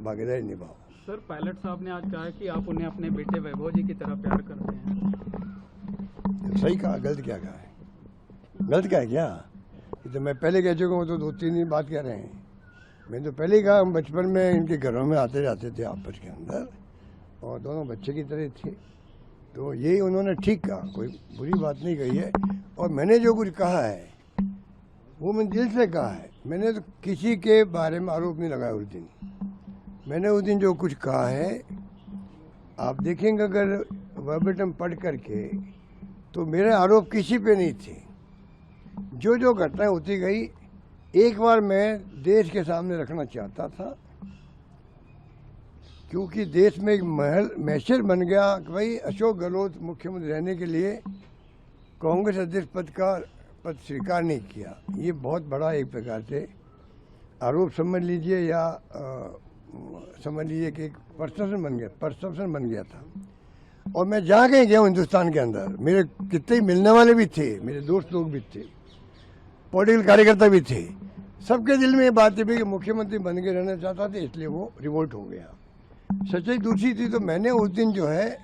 भागीदारी निभाओ। Sir, pilot साहब ने आज कहा कि आप उन्हें अपने बेटे वैभव जी की तरह प्यार करते हैं। सही कहा, गलत क्या कहा है? गलत क्या है क्या? ये तो मैं पहले कह चुका हूँ, तो 2-3 दिन बात कर रहे हैं। मैंने तो पहले ही कहा, हम बचपन में इनके घरों में आते जाते थे आपस के अंदर, और दोनों बच्चे की तरह थे। तो यही उन्होंने ठीक कहा, कोई बुरी बात नहीं कही है। और मैंने जो कुछ कहा है वो मैंने दिल से कहा है। मैंने तो किसी के बारे में आरोप नहीं लगाया उस दिन। मैंने उस दिन जो कुछ कहा है, आप देखेंगे अगर वर्बेटम पढ़ करके, तो मेरे आरोप किसी पे नहीं थे। जो जो घटनाएं होती गई, एक बार मैं देश के सामने रखना चाहता था, क्योंकि देश में एक मैसेज बन गया कि भाई अशोक गहलोत मुख्यमंत्री रहने के लिए कांग्रेस अध्यक्ष पद स्वीकार नहीं किया। ये बहुत बड़ा एक प्रकार से आरोप समझ लीजिए, या समझ लीजिए कि एक परसेप्शन बन गया था। और मैं जहाँ कहीं गया हूँ हिंदुस्तान के अंदर, मेरे कितने मिलने वाले भी थे, मेरे दोस्त लोग भी थे, पॉलिटिकल कार्यकर्ता भी थे, सबके दिल में ये बात थी कि मुख्यमंत्री बन के रहना चाहता था, इसलिए वो रिवोल्ट हो गया। सच्चाई दूसरी थी। तो मैंने उस दिन जो है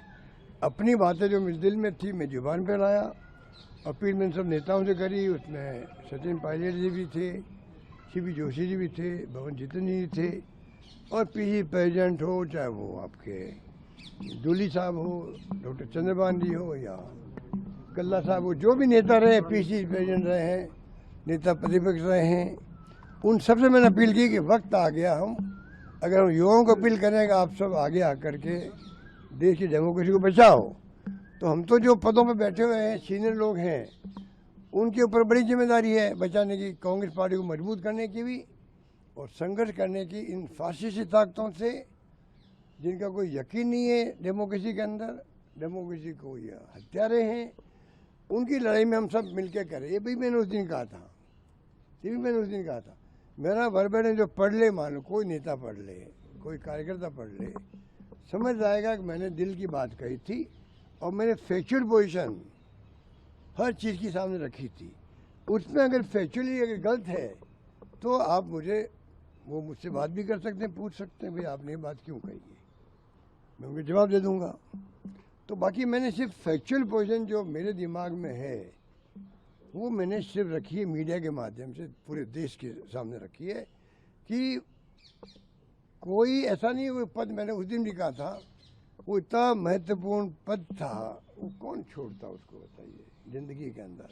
अपनी बातें जो मेरे दिल में थी, मैं जुबान पर लाया। अपील मैंने सब नेताओं से करी। उसमें सचिन पायलट जी भी थे, सीपी जोशी जी भी थे, भवन जितन जी थे, और पीसी प्रेसिडेंट हो, चाहे वो आपके दूली साहब हो, डॉक्टर चंद्रभान जी हो, या कल्ला साहब हो, जो भी नेता रहे, पीसी प्रेसिडेंट रहे हैं, नेता प्रतिपक्ष रहे हैं, उन सबसे मैंने अपील की कि वक्त आ गया, हम अगर हम युवाओं को अपील करें कि आप सब आगे आकर के देश की डेमोक्रेसी को बचाओ, तो हम तो जो पदों पर बैठे हुए हैं, सीनियर लोग हैं, उनके ऊपर बड़ी जिम्मेदारी है बचाने की, कांग्रेस पार्टी को मजबूत करने की भी, और संघर्ष करने की इन फासिस्टी ताकतों से जिनका कोई यकीन नहीं है डेमोक्रेसी के अंदर, डेमोक्रेसी को ये हत्यारे हैं, उनकी लड़ाई में हम सब मिलकर करें। ये भी मैंने उस दिन कहा था। मेरा वर्बेटम जो पढ़ ले, मान लो कोई नेता पढ़ ले, कोई कार्यकर्ता पढ़ ले, समझ जाएगा कि मैंने दिल की बात कही थी, और मैंने फैक्चुअल पोजीशन हर चीज़ की सामने रखी थी। उसमें अगर फैक्चुअली अगर गलत है, तो आप मुझसे बात भी कर सकते हैं, पूछ सकते हैं भाई आपने ये बात क्यों कही है, मैं उनको जवाब दे दूंगा। तो बाकी मैंने सिर्फ फैक्चुअल पोजीशन जो मेरे दिमाग में है, वो मैंने सिर्फ रखी है, मीडिया के माध्यम से पूरे देश के सामने रखी है, कि कोई ऐसा नहीं, वो पद मैंने उस दिन भी कहा था, वो इतना महत्वपूर्ण पद था, वो कौन छोड़ता उसको, बताइए, जिंदगी के अंदर।